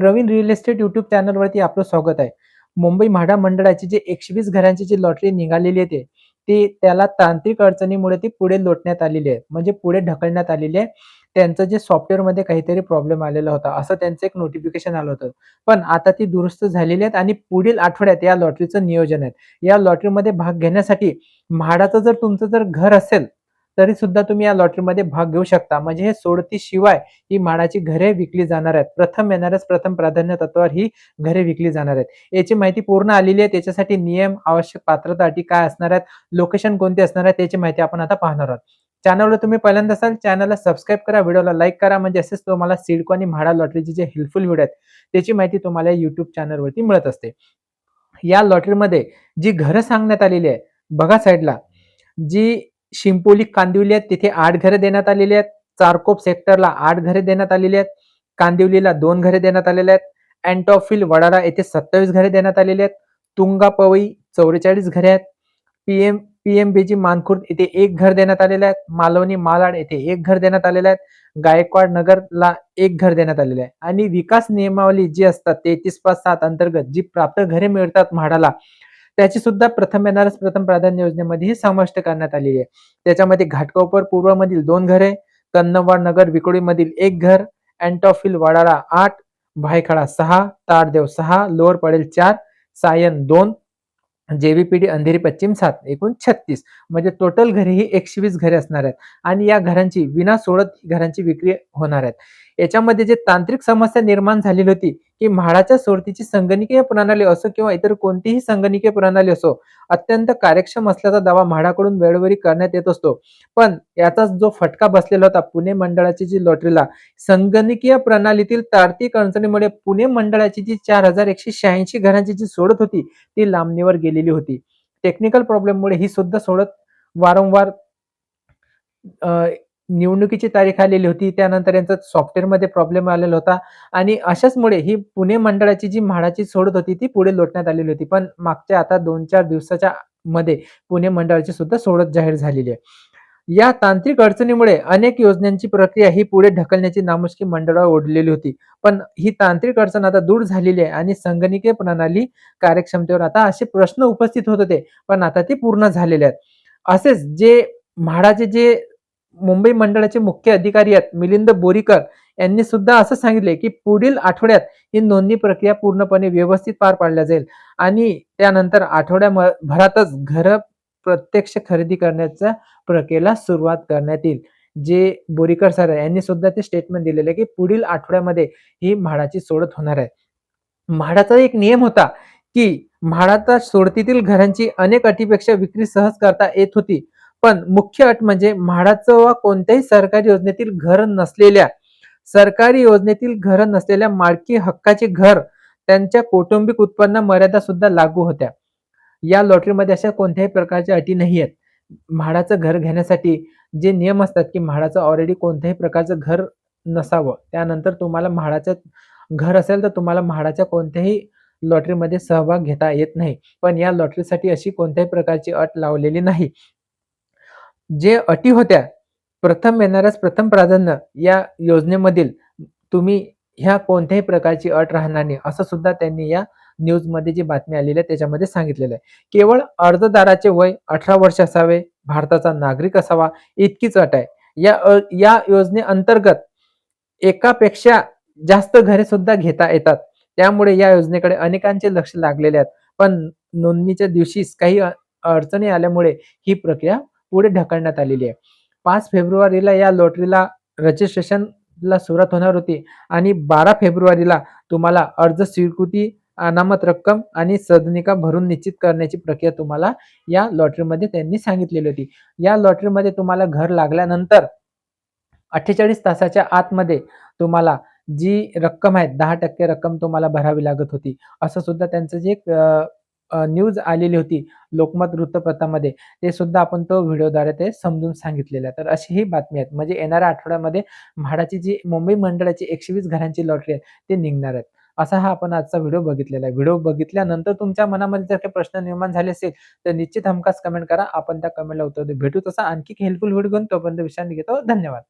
Pravin real estate YouTube चॅनलवरती आपलं स्वागत आहे. मुंबई म्हाडा मंडळाची जे 120 घरांची जी लॉटरी निघालेली आहे ती त्याला तांत्रिक अडचणीमुळे ती पुढे लोटण्यात आलेली आहे. म्हणजे पुढे ढकलण्यात आलेली आहे. त्यांचं जे सॉफ्टवेअरमध्ये काहीतरी प्रॉब्लेम आलेला होता, असं त्यांचं एक नोटिफिकेशन आलं होतं. पण आता ती दुरुस्त झालेली आहेत आणि पुढील आठवड्यात या लॉटरीचं नियोजन आहे. या लॉटरीमध्ये भाग घेण्यासाठी म्हाडाचं जर तुमचं जर घर असेल, तरी सुद्धा तुम्ही या लॉटरीमध्ये भाग घेऊ शकता. म्हणजे हे सोडतीशिवाय ही म्हाडाची घरे विकली जाणार आहेत. प्रथम येणाऱ्यास प्रथम प्राधान्य तत्त्वावर ही घरे विकली जाणार आहेत. याची माहिती पूर्ण आलेली आहे. त्याच्यासाठी नियम, आवश्यक पात्रता अटी काय असणार आहेत, लोकेशन कोणते असणार आहे, त्याची माहिती आपण आता पाहणार आहोत. चॅनलवर तुम्ही पहिल्यांदा असाल, चॅनलला सबस्क्राईब करा, व्हिडिओला लाईक करा, म्हणजे असेच तुम्हाला सिडको आणि म्हाडा लॉटरीचे जे हेल्पफुल व्हिडिओ आहेत, त्याची माहिती तुम्हाला YouTube चॅनलवरती मिळत असते. या लॉटरीमध्ये जी घरं सांगण्यात आलेली आहे, बघा साईडला, जी शिंपोली कांदिवली आहेत तिथे 8 घरे देण्यात आलेली आहेत. चारकोप सेक्टरला 8 घरे देण्यात आलेली आहेत. कांदिवलीला 2 घरे देण्यात आलेले आहेत. अँटॉफिल वडाळा येथे 27 घरे देण्यात आलेली आहेत. तुंगा पवई 44 घरे आहेत. पीएमबीजी मानखुर्द येथे 1 घर देण्यात आलेले आहेत. मालवणी मालाड येथे 1 घर देण्यात आलेले आहेत. गायकवाड नगरला 1 घर देण्यात आलेले आहे. आणि विकास नियमावली जी असतात 33/7 अंतर्गत जी प्राप्त घरे मिळतात म्हाडाला, त्याची सुद्धा प्रथम येणारच प्रथम प्राधान्य योजनेमध्ये समाविष्ट करण्यात आलेली आहे. त्याच्यामध्ये घाटकोपर पूर्वमधील 2 घरे, कन्नवाड नगर विकोडीमधील 1 घर, अँटॉफिल वडाळा 8, भायखळा 6, ताडदेव 6, लोअर पडेल 4, सायन 2, जेव्हीपीडी अंधेरी पश्चिम 7, एकूण 36. म्हणजे टोटल घरे ही 120 घरे असणार आहेत आणि या घरांची विना सोडत घरांची विक्री होणार आहेत. याच्यामध्ये जे तांत्रिक समस्या निर्माण झालेली होती, की म्हाडाच्या सोडतीची संगणकीय प्रणाली असो किंवा इतर कोणतीही संगणकीय प्रणाली असो, अत्यंत कार्यक्षम असल्याचा दावा म्हाडाकडून वेळोवेळी करण्यात येत असतो. पण याचाच जो फटका बसलेला होता पुणे मंडळाची जी लॉटरीला, संगणकीय प्रणालीतील तार्किक अडचणीमुळे पुणे मंडळाची जी 4186 घरांची जी सोडत होती, ती लांबणीवर गेलेली होती. टेक्निकल प्रॉब्लेममुळे ही सुद्धा सोडत वारंवार अ, निवडणुकीची तारीख आलेली होती. त्यानंतर यांचा सॉफ्टवेअरमध्ये प्रॉब्लेम आलेला होता आणि अशाचमुळे ही पुणे मंडळाची जी म्हाडाची सोडत होती, ती पुढे लोटण्यात आलेली होती. पण मागच्या आता 2-4 दिवसाच्या मध्ये पुणे मंडळाची सुद्धा सोडत जाहीर झालेली आहे. या तांत्रिक अडचणीमुळे अनेक योजनांची प्रक्रिया ही पुढे ढकलण्याची नामुष्की मंडळावर ओढलेली होती. पण ही तांत्रिक अडचण आता दूर झालेली आहे आणि संगणकीय प्रणाली कार्यक्षमतेवर आता असे प्रश्न उपस्थित होत होते, पण आता ते पूर्ण झालेले आहेत. असेच जे म्हाडाचे जे मुंबई मंडळाचे मुख्य अधिकारी आहेत मिलिंद बोरीकर यांनी सुद्धा असं सांगितले, की पुढील आठवड्यात ही नोंदणी प्रक्रिया पूर्णपणे व्यवस्थित पार पाडल्या जाईल आणि त्यानंतर भरातच घर प्रत्यक्ष खरेदी करण्याच्या प्रक्रियेला सुरुवात करण्यात येईल. जे बोरीकर सर आहे यांनी सुद्धा ते स्टेटमेंट दिलेलं आहे, की पुढील आठवड्यामध्ये ही म्हाडाची सोडत होणार आहे. म्हाडाचा एक नियम होता, की म्हाडाच्या सोडतीतील घरांची अनेक अटीपेक्षा विक्री सहज करता येत होती. पण मुख्य अट म्हणजे म्हाडाचं वा कोणत्याही सरकारी योजनेतील घर नसलेल्या मालकी हक्काचे घर त्यांच्या कौटुंबिक उत्पन्न मर्यादा सुद्धा लागू होत्या. या लॉटरीमध्ये अशा कोणत्याही प्रकारच्या अटी नाही आहेत. म्हाडाचं घर घेण्यासाठी जे नियम असतात, की म्हाडाचं ऑलरेडी कोणत्याही प्रकारचं घर नसावं. त्यानंतर तुम्हाला म्हाडाचं घर असेल, तर तुम्हाला म्हाडाच्या कोणत्याही लॉटरीमध्ये सहभाग घेता येत नाही. पण या लॉटरीसाठी अशी कोणत्याही प्रकारची अट लावलेली नाही. जे अटी होत्या, प्रथम येणाऱ्यास प्रथम प्राधान्य या योजनेमधील तुम्ही ह्या कोणत्याही प्रकारची अट राहणार नाही, असं सुद्धा त्यांनी या न्यूजमध्ये जी बातमी आलेली आहे त्याच्यामध्ये सांगितलेलं आहे. केवळ अर्जदाराचे वय 18 वर्ष असावे, भारताचा नागरिक असावा, इतकीच अट आहे. या योजनेअंतर्गत एकापेक्षा जास्त घरे सुद्धा घेता येतात. त्यामुळे या योजनेकडे अनेकांचे लक्ष लागलेले आहेत. पण नोंदणीच्या दिवशीच काही अडचणी आल्यामुळे ही प्रक्रिया पुढे ढकलण्यात आलेली आहे. 5 फेब्रुवारीला या लॉटरीला रजिस्ट्रेशनला सुरुवात होणार होती आणि 12 फेब्रुवारीला तुम्हाला अर्ज स्वीकृती, अनामत रक्कम आणि सदनिका भरून निश्चित करण्याची प्रक्रिया तुम्हाला या लॉटरीमध्ये त्यांनी सांगितलेली होती. या लॉटरीमध्ये तुम्हाला घर लागल्यानंतर 48 तासाच्या आतमध्ये तुम्हाला जी रक्कम आहे 10% रक्कम तुम्हाला भरावी लागत होती. असं सुद्धा त्यांचं जे एक न्यूज आलेली होती लोकमत वृत्तपत्रामध्ये, ते सुद्धा आपण तो व्हिडिओद्वारे ते समजून सांगितलेलं आहे. तर अशी ही बातमी आहे. म्हणजे येणाऱ्या आठवड्यामध्ये म्हाडाची जी मुंबई मंडळाची 120 घरांची लॉटरी आहे, ते निघणार आहेत. असा हा आपण आजचा व्हिडिओ बघितलेला आहे. व्हिडिओ बघितल्यानंतर तुमच्या मनामध्ये जर काही प्रश्न निर्माण झाले असेल, तर निश्चित हमखास कमेंट करा. आपण त्या कमेंटला उत्तर देऊ. भेटू तसा आणखी हेल्पफुल व्हिडिओ घेऊन. तोपर्यंत विश्रांती घेतो. धन्यवाद.